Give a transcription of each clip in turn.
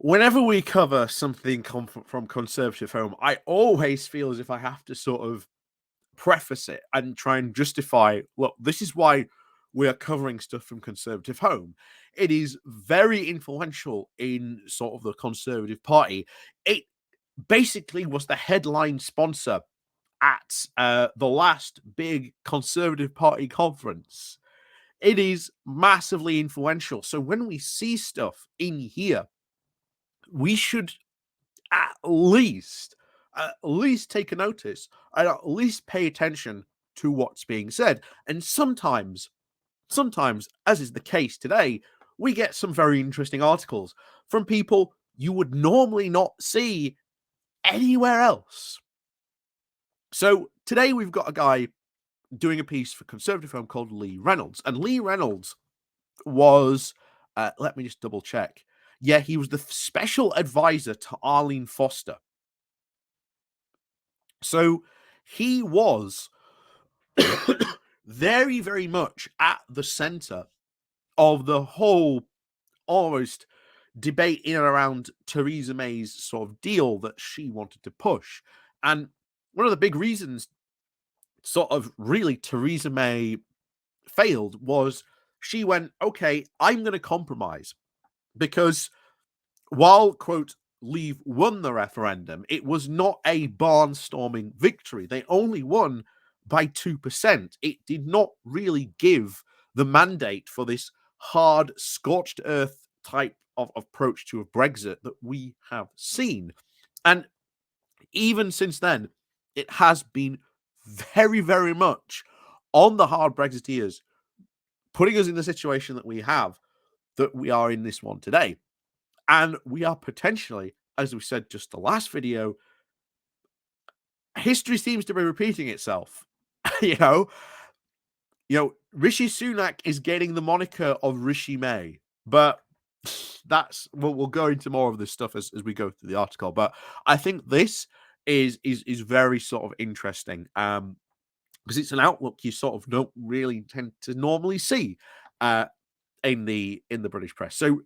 Whenever we cover something from Conservative Home, I always feel as if I have to sort of preface it and try and justify, look, this is why we are covering stuff from Conservative Home. It is very influential in sort of the Conservative Party. It basically was the headline sponsor at the last big Conservative Party conference. It is massively influential. So when we see stuff in here, we should at least take a notice and at least pay attention to what's being said. And sometimes, as is the case today, we get some very interesting articles from people you would normally not see anywhere else. So today we've got a guy doing a piece for Conservative Home called Lee Reynolds. And Lee Reynolds was, let me just double check. Yeah, he was the special advisor to Arlene Foster. So he was very, very much at the center of the whole almost debate in and around Theresa May's sort of deal that she wanted to push. And one of the big reasons sort of really Theresa May failed was she went, okay, I'm going to compromise because while, quote, Leave won the referendum, it was not a barnstorming victory. They only won by 2%. It did not really give the mandate for this hard, scorched earth type of approach to a Brexit that we have seen. And even since then, it has been very, very much on the hard Brexiteers, putting us in the situation that we have, that we are in this one today. And we are potentially, as we said just the last video, history seems to be repeating itself. you know, Rishi Sunak is getting the moniker of Rishi May, but that's we'll go into more of this stuff as we go through the article. But I think this is very sort of interesting because it's an outlook you sort of don't really tend to normally see in the British press. So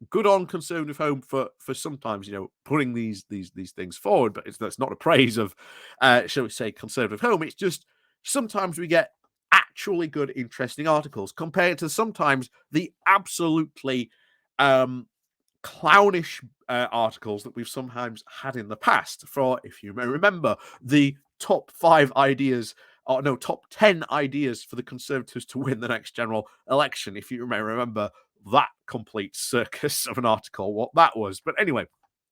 good on Conservative Home for sometimes putting these things forward, but that's not a praise of shall we say Conservative Home. It's just sometimes we get actually good, interesting articles compared to sometimes the absolutely clownish articles that we've sometimes had in the past. For, if you may remember, the top 5 ideas. Oh, no, top 10 ideas for the Conservatives to win the next general election. If you may remember that complete circus of an article, what that was. But anyway,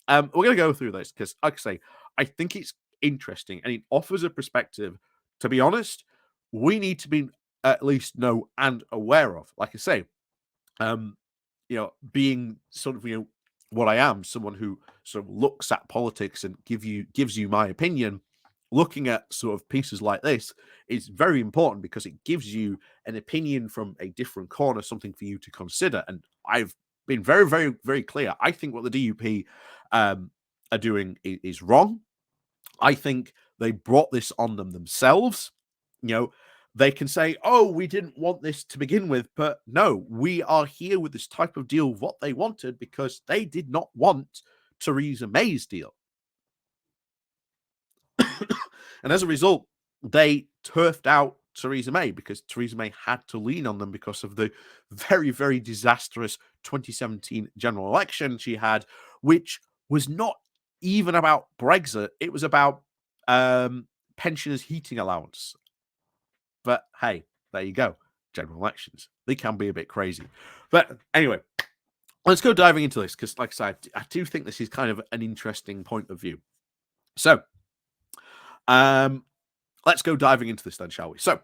we're going to go through this because, like I say, I think it's interesting and it offers a perspective. To be honest, we need to be at least know and aware of. Like I say, being sort of what I am, someone who sort of looks at politics and gives you my opinion. Looking at sort of pieces like this is very important because it gives you an opinion from a different corner, something for you to consider. And I've been very, very, very clear. I think what the DUP are doing is wrong. I think they brought this on themselves. They can say, oh, we didn't want this to begin with, but no, we are here with this type of deal of what they wanted because they did not want Theresa May's deal. And as a result, they turfed out Theresa May because Theresa May had to lean on them because of the very, very disastrous 2017 general election she had, which was not even about Brexit. It was about pensioners' heating allowance. But hey, there you go. General elections. They can be a bit crazy. But anyway, let's go diving into this because, like I said, I do think this is kind of an interesting point of view. So, let's go diving into this then, shall we? So,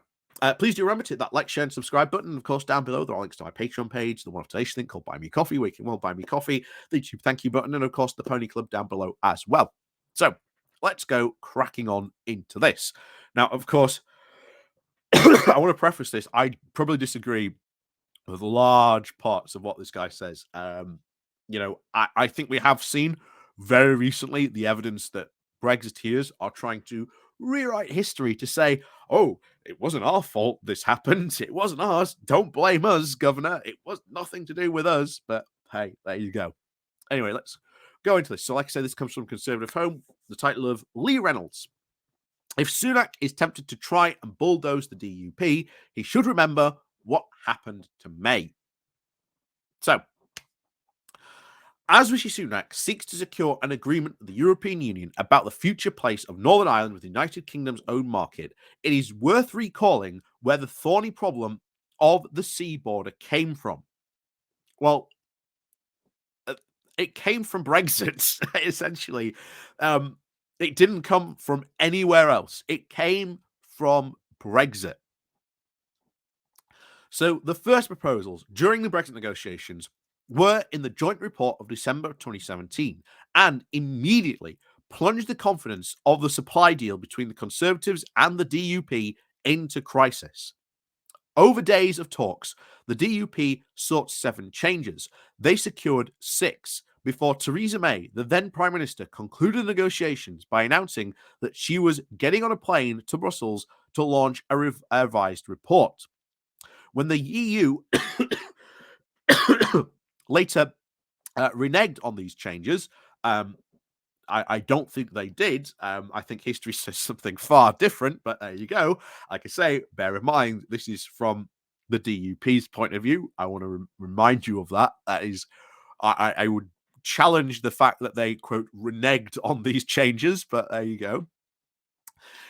please do remember to hit that like, share, and subscribe button. Of course, down below, there are links to my Patreon page, the one of today's thing called Buy Me Coffee, where you can buy me coffee, the YouTube thank you button, and of course, the Pony Club down below as well. So, let's go cracking on into this. Now, of course, I want to preface this. I probably disagree with large parts of what this guy says. I think we have seen very recently the evidence that Brexiteers are trying to rewrite history to say, oh, it wasn't our fault this happened. It wasn't ours. Don't blame us, Governor. It was nothing to do with us. But hey, there you go. Anyway, let's go into this. So, like I said, this comes from Conservative Home, the title of Lee Reynolds. If Sunak is tempted to try and bulldoze the DUP, he should remember what happened to May. So, as Rishi Sunak seeks to secure an agreement with the European Union about the future place of Northern Ireland with the United Kingdom's own market, it is worth recalling where the thorny problem of the sea border came from. Well, it came from Brexit, essentially. It didn't come from anywhere else. It came from Brexit. So the first proposals during the Brexit negotiations were in the joint report of December 2017 and immediately plunged the confidence of the supply deal between the Conservatives and the DUP into crisis. Over days of talks, the DUP sought 7 changes. They secured 6 before Theresa May, the then Prime Minister, concluded negotiations by announcing that she was getting on a plane to Brussels to launch a revised report. When the EU later reneged on these changes, I don't think they did. I think history says something far different, but there you go. Like I say, bear in mind, this is from the DUP's point of view. I want to remind you of that. That is, I would challenge the fact that they, quote, reneged on these changes, but there you go.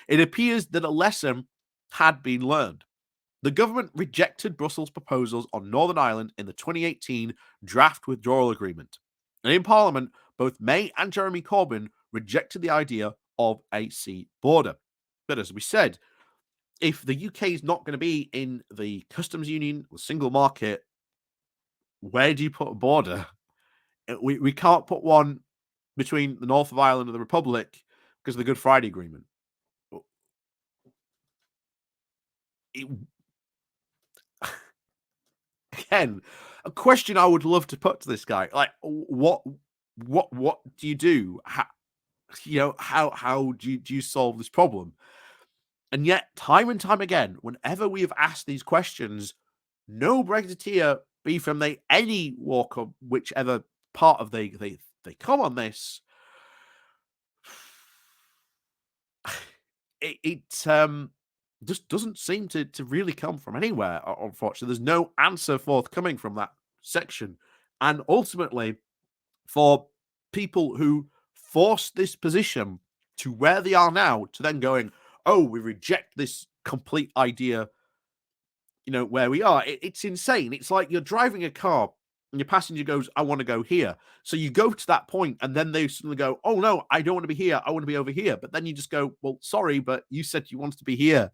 It appears that a lesson had been learned. The government rejected Brussels' proposals on Northern Ireland in the 2018 draft withdrawal agreement. And in Parliament, both May and Jeremy Corbyn rejected the idea of a sea border. But as we said, if the UK is not going to be in the customs union, the single market, where do you put a border? We can't put one between the north of Ireland and the Republic because of the Good Friday Agreement. Again, a question I would love to put to this guy: like, what do you do? How do you solve this problem? And yet, time and time again, whenever we have asked these questions, no Brexiteer, be from any walk or whichever part of they come on this, it just doesn't seem to really come from anywhere, unfortunately. There's no answer forthcoming from that section. And ultimately, for people who forced this position to where they are now, to then going, oh, we reject this complete idea, where we are, it's insane. It's like you're driving a car and your passenger goes, I want to go here. So you go to that point and then they suddenly go, oh no, I don't want to be here. I want to be over here. But then you just go, well, sorry, but you said you wanted to be here.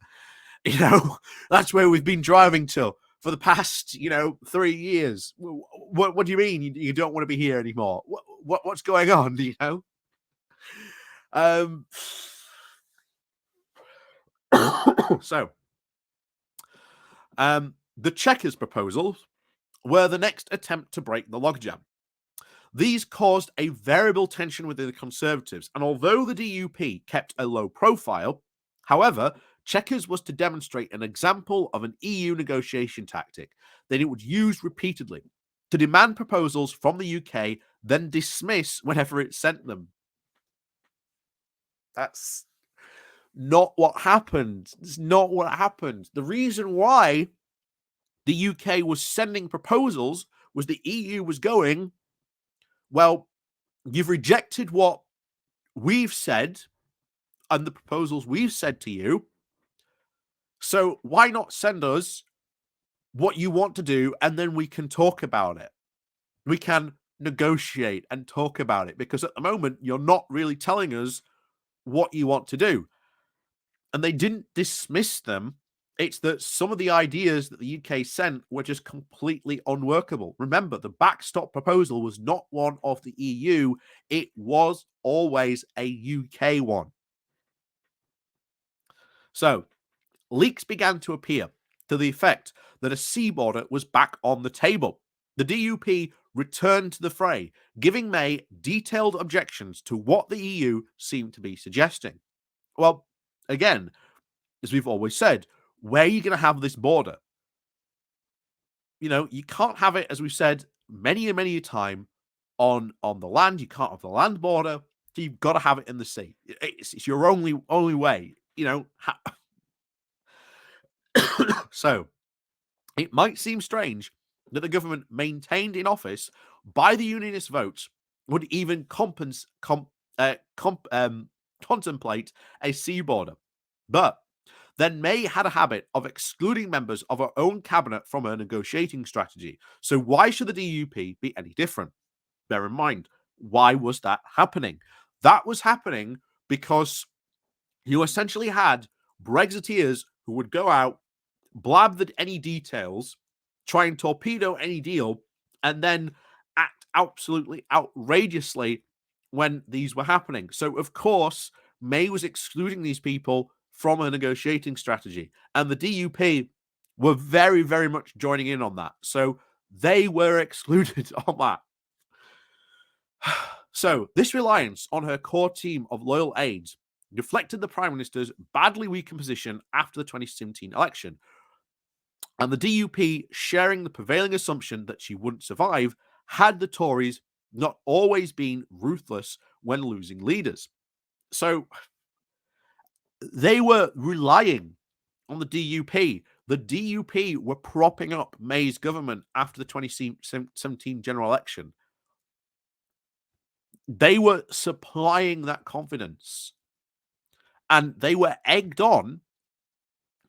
That's where we've been driving to for the past, 3 years. What do you mean you don't want to be here anymore? What's going on? So, the Chequers proposals were the next attempt to break the logjam. These caused a variable tension within the Conservatives, and although the DUP kept a low profile, however, Chequers was to demonstrate an example of an EU negotiation tactic that it would use repeatedly to demand proposals from the UK, then dismiss whenever it sent them. That's not what happened. It's not what happened. The reason why the UK was sending proposals was the EU was going, well, you've rejected what we've said and the proposals we've said to you. So why not send us what you want to do and then we can talk about it? We can negotiate and talk about it, because at the moment you're not really telling us what you want to do. And they didn't dismiss them. It's that some of the ideas that the UK sent were just completely unworkable. Remember, the backstop proposal was not one of the EU. It was always a UK one. So, leaks began to appear to the effect that a sea border was back on the table. The DUP returned to the fray, giving May detailed objections to what the EU seemed to be suggesting. Well, again, as we've always said, where are you going to have this border? You can't have it, as we've said many and many a time, on the land. You can't have the land border. So you've got to have it in the sea. It's your only way. So it might seem strange that the government maintained in office by the unionist vote would even contemplate a sea border. But then May had a habit of excluding members of her own cabinet from her negotiating strategy. So why should the DUP be any different? Bear in mind, why was that happening? That was happening because you essentially had Brexiteers who would go out, blab any details, try and torpedo any deal, and then act absolutely outrageously when these were happening. So, of course, May was excluding these people from her negotiating strategy, and the DUP were very, very much joining in on that. So they were excluded on that. So this reliance on her core team of loyal aides reflected the Prime Minister's badly weakened position after the 2017 election, and the DUP, sharing the prevailing assumption that she wouldn't survive, had the Tories not always been ruthless when losing leaders. So they were relying on the DUP. The DUP were propping up May's government after the 2017 general election. They were supplying that confidence, and they were egged on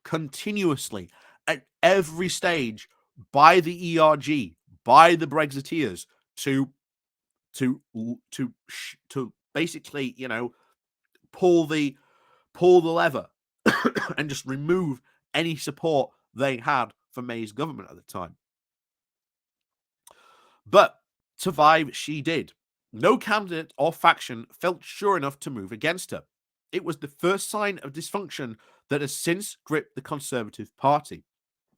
continuously at every stage by the ERG, by the Brexiteers to basically, pull the lever and just remove any support they had for May's government at the time. But survive she did. No candidate or faction felt sure enough to move against her. It was the first sign of dysfunction that has since gripped the Conservative Party.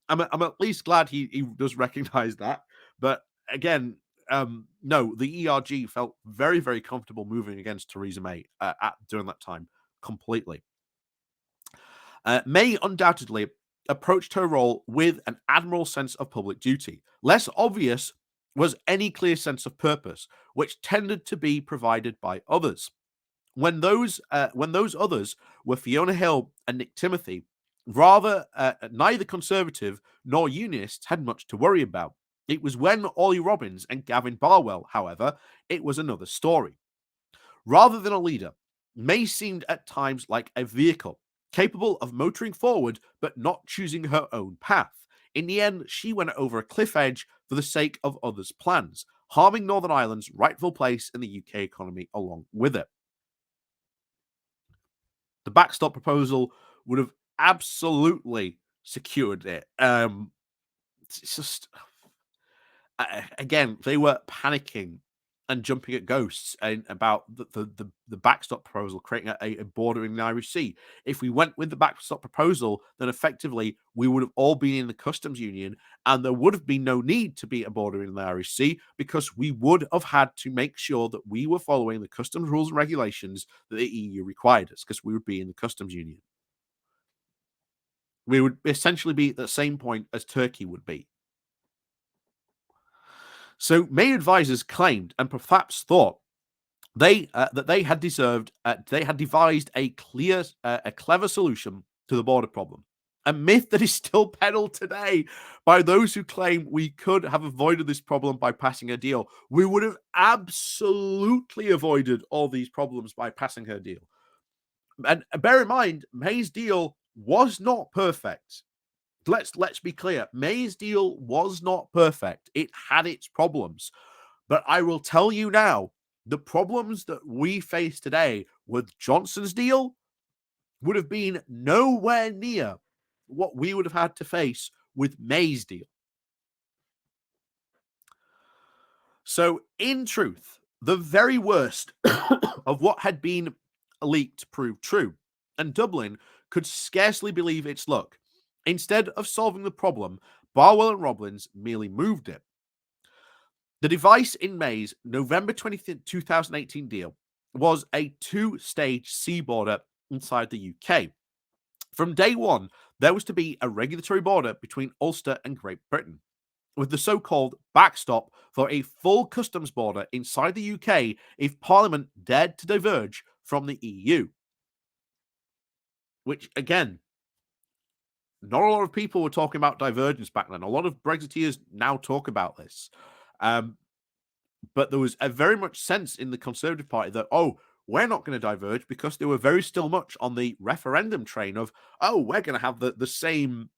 I'm at least glad he does recognise that. But again, no, the ERG felt very, very comfortable moving against Theresa May during that time completely. May undoubtedly approached her role with an admirable sense of public duty. Less obvious was any clear sense of purpose, which tended to be provided by others. When those others were Fiona Hill and Nick Timothy, neither Conservative nor Unionists had much to worry about. It was when Ollie Robbins and Gavin Barwell, however, it was another story. Rather than a leader, May seemed at times like a vehicle, capable of motoring forward but not choosing her own path. In the end, she went over a cliff edge for the sake of others' plans, harming Northern Ireland's rightful place in the UK economy along with it. The backstop proposal would have absolutely secured it. It's just, again, they were panicking and jumping at ghosts and about the backstop proposal, creating a border in the Irish Sea. If we went with the backstop proposal, then effectively we would have all been in the customs union, and there would have been no need to be a border in the Irish Sea, because we would have had to make sure that we were following the customs rules and regulations that the EU required us, because we would be in the customs union. We would essentially be at the same point as Turkey would be. So May advisors claimed, and perhaps thought, that they had devised a clever solution to the border problem. A myth that is still peddled today by those who claim we could have avoided this problem by passing a deal. We would have absolutely avoided all these problems by passing her deal. And bear in mind, May's deal was not perfect. Let's be clear. May's deal was not perfect. It had its problems. But I will tell you now, the problems that we face today with Johnson's deal would have been nowhere near what we would have had to face with May's deal. So, in truth, the very worst of what had been leaked proved true, and Dublin could scarcely believe its luck. Instead of solving the problem, Barwell and Robbins merely moved it. The device in May's November 2018 deal was a two-stage sea border inside the UK. From day one, there was to be a regulatory border between Ulster and Great Britain. with the so-called backstop for a full customs border inside the UK if Parliament dared to diverge from the EU. Which, again, not a lot of people were talking about divergence back then. A lot of Brexiteers now talk about this. But there was a very much sense in the Conservative Party that, oh, we're not going to diverge, because they were very still much on the referendum train of, oh, we're going to have the same,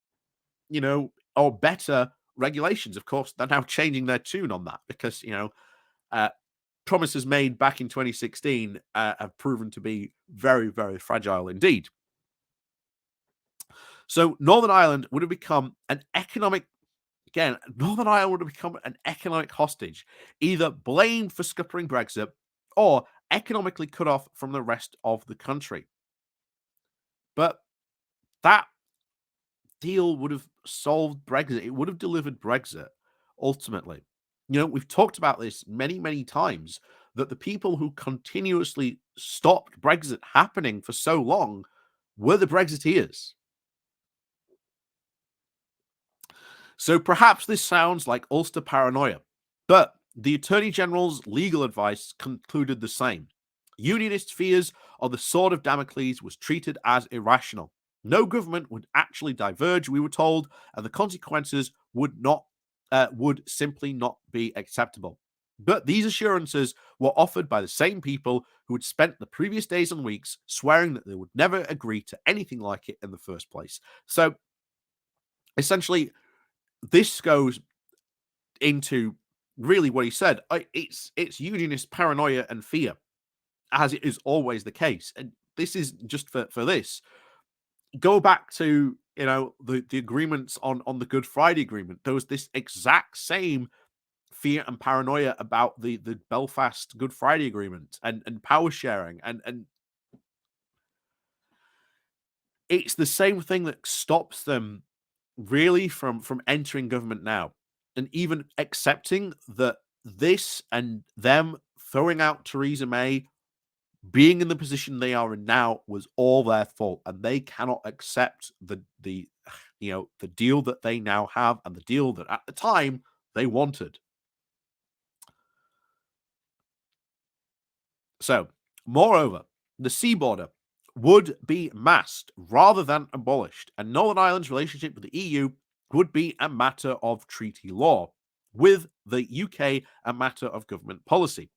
or better regulations. Of course, they're now changing their tune on that because, promises made back in 2016 have proven to be very, very fragile indeed. So Northern Ireland would have become an economic Northern Ireland would have become an economic hostage, either blamed for scuppering Brexit or economically cut off from the rest of the country. But that deal would have solved Brexit. It would have delivered Brexit ultimately. We've talked about this many, many times, that the people who continuously stopped Brexit happening for so long were the Brexiteers. So perhaps this sounds like Ulster paranoia, but the Attorney General's legal advice concluded the same. Unionist fears of the sword of Damocles was treated as irrational. No government would actually diverge, we were told, and the consequences would simply not be acceptable. But these assurances were offered by the same people who had spent the previous days and weeks swearing that they would never agree to anything like it in the first place. So essentially, this goes into really what he said. It's unionist paranoia and fear, as it is always the case. And this is just for this. Go back to the agreements on the Good Friday Agreement. There was this exact same fear and paranoia about the Belfast Good Friday Agreement and power sharing, and it's the same thing that stops them really from entering government now, and even accepting that this and them throwing out Theresa May, being in the position they are in now, was all their fault, and they cannot accept the the deal that they now have and the deal that at the time they wanted. So, moreover, the sea border would be masked rather than abolished, and Northern Ireland's relationship with the EU would be a matter of treaty law, with the UK a matter of government policy.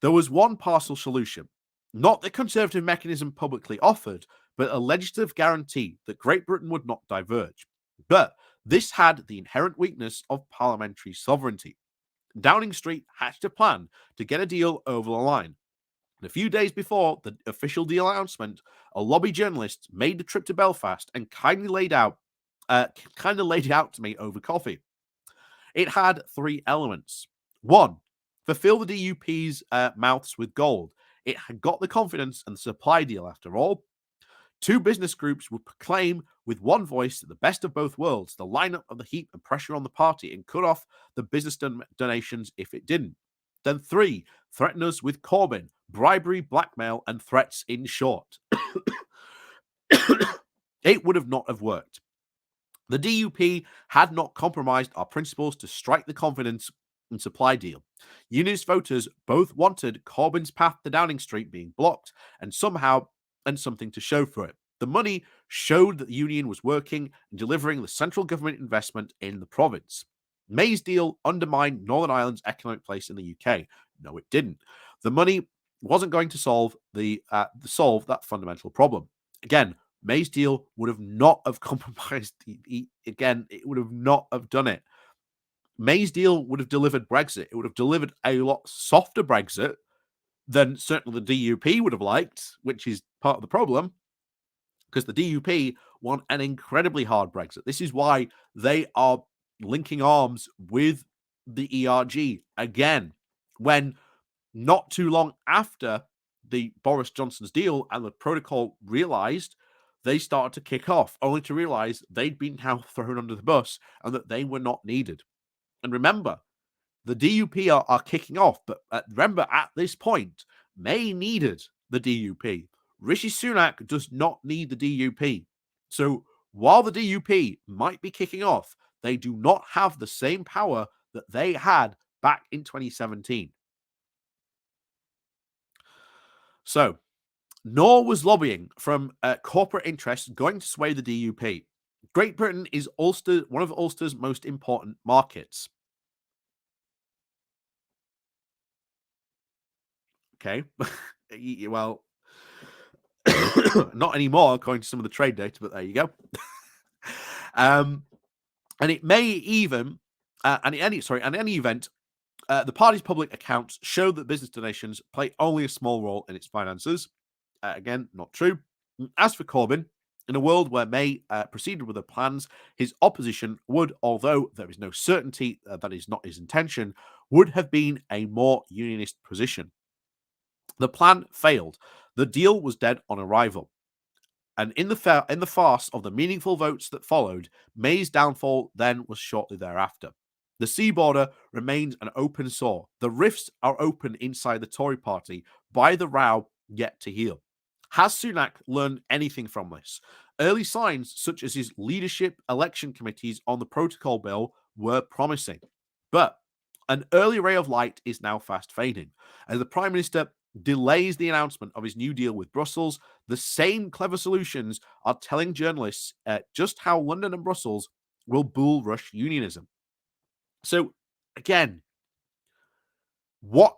There was one partial solution, not the Conservative mechanism publicly offered, but a legislative guarantee that Great Britain would not diverge. But this had the inherent weakness of parliamentary sovereignty. Downing Street hatched a plan to get a deal over the line. And a few days before the official deal announcement, a lobby journalist made the trip to Belfast and kindly laid it out to me over coffee. It had three elements. One, fulfill the DUP's mouths with gold. It had got the confidence and the supply deal after all. Two business groups would proclaim with one voice the best of both worlds, the lineup of the heat and pressure on the party, and cut off the business donations if it didn't. Then three, threaten us with Corbyn, bribery, blackmail, and threats in short. It would have not have worked. The DUP had not compromised our principles to strike the confidence and supply deal. Unionist voters both wanted Corbyn's path to Downing Street being blocked and something to show for it. The money showed that the union was working and delivering the central government investment in the province. May's deal undermined Northern Ireland's economic place in the UK. No, it didn't. The money wasn't going to solve that fundamental problem. Again, May's deal would have not have compromised. Again, it would have not have done it. May's deal would have delivered Brexit. It would have delivered a lot softer Brexit than certainly the DUP would have liked, which is part of the problem, because the DUP want an incredibly hard Brexit. This is why they are linking arms with the ERG again, when not too long after the Boris Johnson's deal and the protocol realized, they started to kick off, only to realize they'd been now thrown under the bus and that they were not needed. And remember, the DUP are kicking off, but remember, at this point, May needed the DUP. Rishi Sunak does not need the DUP. So while the DUP might be kicking off, They do not have the same power that they had back in 2017. So, nor was lobbying from corporate interests going to sway the DUP. Great Britain is one of Ulster's most important markets. Okay. Well, not anymore, according to some of the trade data, but there you go. And it may even, and in any event, the party's public accounts show that business donations play only a small role in its finances. Again, not true. As for Corbyn, in a world where May proceeded with her plans, his opposition would, although there is no certainty that is not his intention, would have been a more unionist position. The plan failed. The deal was dead on arrival. And in the farce of the meaningful votes that followed, May's downfall then was shortly thereafter. The sea border remains an open sore. The rifts are open inside the Tory party by the row yet to heal. Has Sunak learned anything from this? Early signs, such as his leadership election committees on the protocol bill, were promising. But an early ray of light is now fast fading, as the Prime Minister delays the announcement of his new deal with Brussels. The same clever solutions are telling journalists just how London and Brussels will bull rush unionism. So, again, what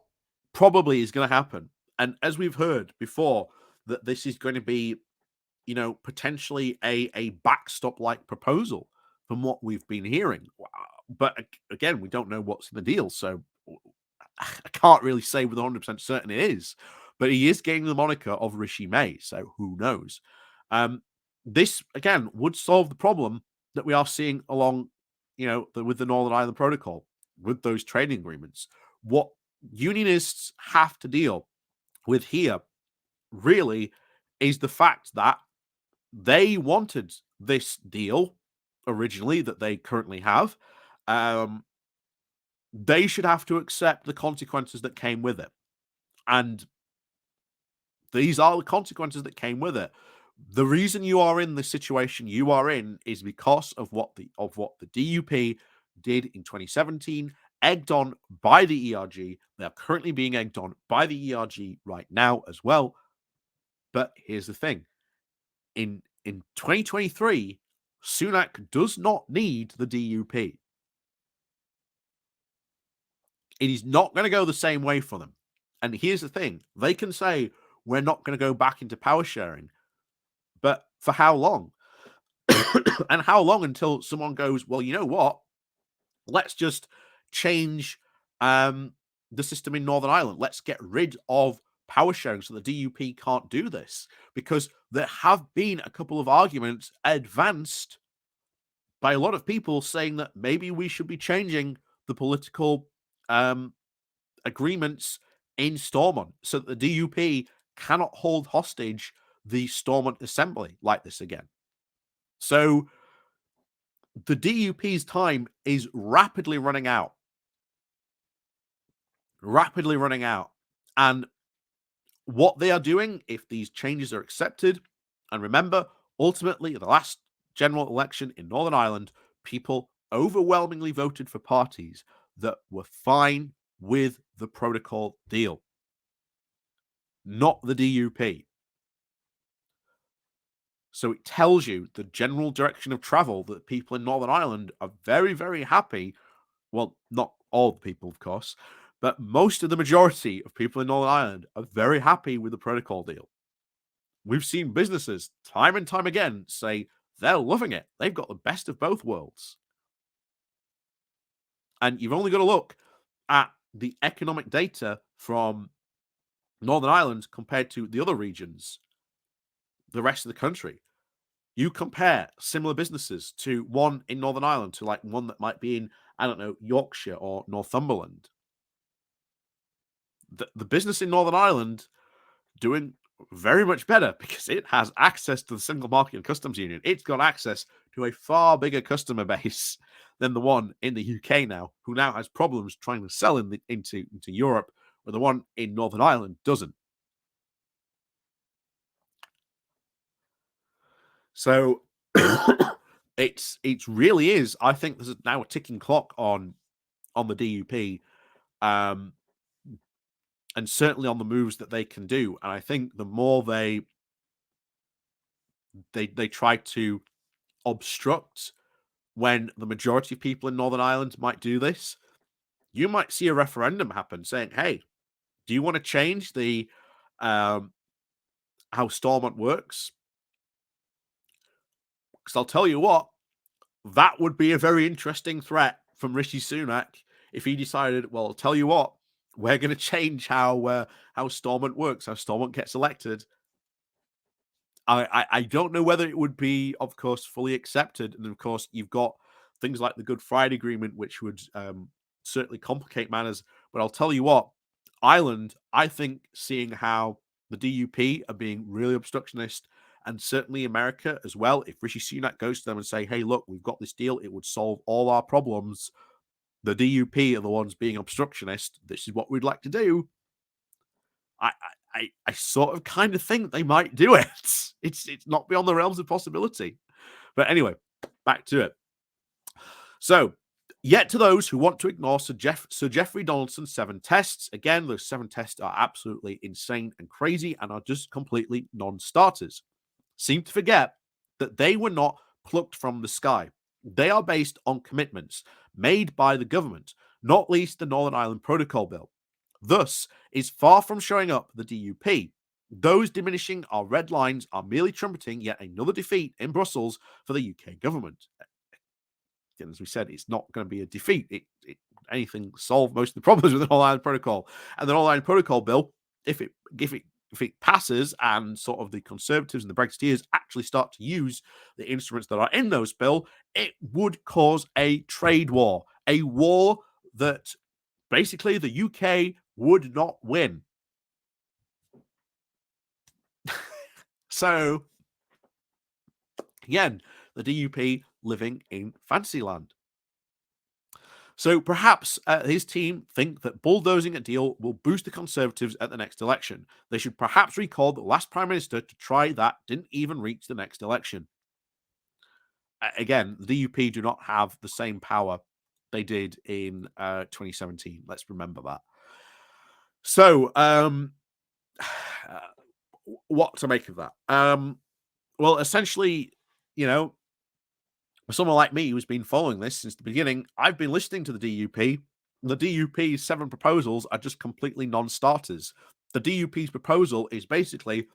probably is going to happen, and as we've heard before, that this is going to be, potentially a backstop-like proposal from what we've been hearing. But again, we don't know what's in the deal, so I can't really say with 100% certain it is. But he is getting the moniker of Rishi May, so who knows? This, again, would solve the problem that we are seeing along, with the Northern Ireland Protocol, with those trading agreements. What unionists have to deal with here really is the fact that they wanted this deal originally that they currently have. They should have to accept the consequences that came with it. And these are the consequences that came with it. The reason you are in the situation you are in is because of what the DUP did in 2017, egged on by the ERG. They are currently being egged on by the ERG right now as well. But here's the thing. In 2023, Sunak does not need the DUP. It is not going to go the same way for them. And here's the thing. They can say, we're not going to go back into power sharing. But for how long? And how long until someone goes, well, you know what? Let's just change the system in Northern Ireland. Let's get rid of power sharing so the DUP can't do this. Because there have been a couple of arguments advanced by a lot of people saying that maybe we should be changing the political agreements in Stormont so that the DUP cannot hold hostage the Stormont Assembly like this again. So the DUP's time is rapidly running out. And what they are doing, if these changes are accepted, and remember, ultimately, the last general election in Northern Ireland, people overwhelmingly voted for parties that were fine with the protocol deal, not the DUP. So it tells you the general direction of travel that people in Northern Ireland are very, very happy. Well, not all the people, of course, but most of the majority of people in Northern Ireland are very happy with the protocol deal. We've seen businesses time and time again say they're loving it. They've got the best of both worlds. And you've only got to look at the economic data from Northern Ireland compared to the other regions, the rest of the country. You compare similar businesses to one in Northern Ireland to like one that might be in, I don't know, Yorkshire or Northumberland. The business in Northern Ireland doing very much better because it has access to the single market and customs union. It's got access to a far bigger customer base than the one in the UK now, who now has problems trying to sell into Europe, where the one in Northern Ireland doesn't. So It really is. I think there's now a ticking clock on the DUP, um, and certainly on the moves that they can do. And I think the more they try to obstruct when the majority of people in Northern Ireland might do this, you might see a referendum happen saying, "Hey, do you want to change the how Stormont works?" Because I'll tell you what, that would be a very interesting threat from Rishi Sunak if he decided, well, I'll tell you what, we're going to change how Stormont works, how Stormont gets elected. I don't know whether it would be, of course, fully accepted, and of course, you've got things like the Good Friday Agreement, which would certainly complicate matters. But I'll tell you what, Ireland, I think, seeing how the DUP are being really obstructionist, and certainly America as well. If Rishi Sunak goes to them and say, "Hey, look, we've got this deal; it would solve all our problems," the DUP are the ones being obstructionist. This is what we'd like to do. I I sort of kind of think they might do it. It's not beyond the realms of possibility. But anyway, back to it. So, yet to those who want to ignore Sir Geoffrey Donaldson's 7 tests, again, those 7 tests are absolutely insane and crazy and are just completely non-starters. Seem to forget that they were not plucked from the sky. They are based on commitments made by the government, not least the Northern Ireland Protocol Bill. Thus, is far from showing up the DUP. Those diminishing our red lines are merely trumpeting yet another defeat in Brussels for the UK government. And as we said, it's not going to be a defeat. Anything solve most of the problems with the Northern Ireland Protocol. And the Northern Ireland Protocol Bill, if it passes and sort of the Conservatives and the Brexiteers actually start to use the instruments that are in those bill, it would cause a trade war, a war that basically the UK would not win. So, again, the DUP living in Fantasyland. So perhaps his team think that bulldozing a deal will boost the Conservatives at the next election. They should perhaps recall that the last Prime Minister to try that didn't even reach the next election. Again, the DUP do not have the same power they did in 2017. Let's remember that. So, what to make of that? Well, essentially, you know, for someone like me who's been following this since the beginning, I've been listening to the DUP. The DUP's 7 proposals are just completely non-starters. The DUP's proposal is basically,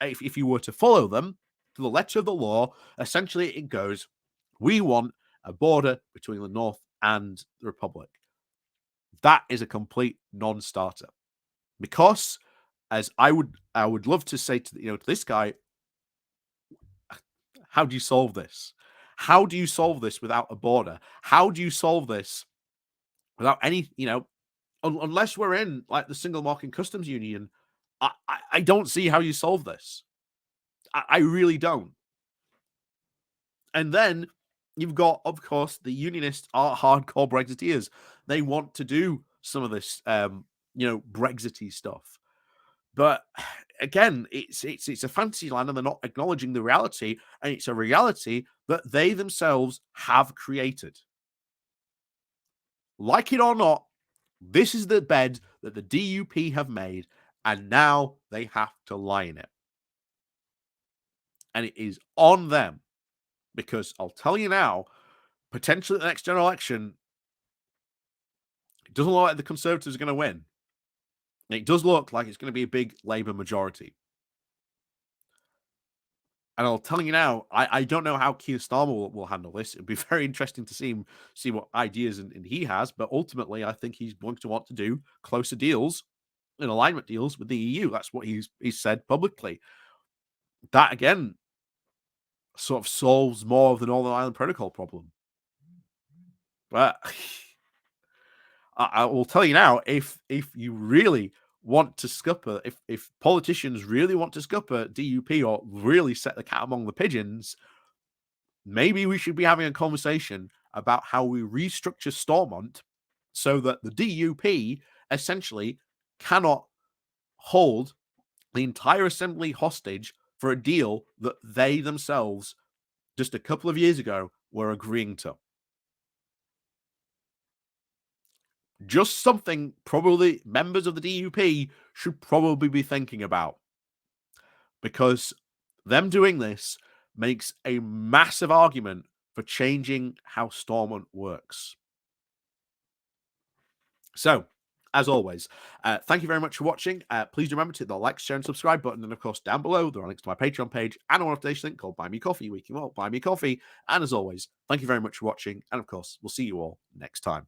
if you were to follow them to the letter of the law, essentially it goes, we want a border between the North and the Republic. That is a complete non-starter. Because, as I would love to say to this guy, how do you solve this? How do you solve this without a border? How do you solve this without any, unless we're in like the single market customs union? I don't see how you solve this. I really don't. And then you've got, of course, the unionists are hardcore Brexiteers. They want to do some of this, Brexity stuff. But again, it's a fantasy land, and they're not acknowledging the reality, and it's a reality that they themselves have created. Like it or not, this is the bed that the DUP have made, and now they have to lie in it. And it is on them, because I'll tell you now, potentially the next general election, it doesn't look like the Conservatives are going to win. It does look like it's going to be a big Labour majority. And I'll tell you now, I don't know how Keir Starmer will handle this. It'd be very interesting to see what ideas and he has. But ultimately, I think he's going to want to do closer deals and alignment deals with the EU. That's what he's said publicly. That, again, sort of solves more of the Northern Ireland Protocol problem. But I will tell you now, if you really want to scupper, if politicians really want to scupper DUP or really set the cat among the pigeons, maybe we should be having a conversation about how we restructure Stormont so that the DUP essentially cannot hold the entire assembly hostage for a deal that they themselves just a couple of years ago were agreeing to. Just something probably members of the DUP should probably be thinking about, because them doing this makes a massive argument for changing how Stormont works. So, as always, thank you very much for watching. Please remember to hit the like, share, and subscribe button. And of course, down below, there are links to my Patreon page and a notification link called Buy Me Coffee, where you can buy me coffee. And as always, thank you very much for watching. And of course, we'll see you all next time.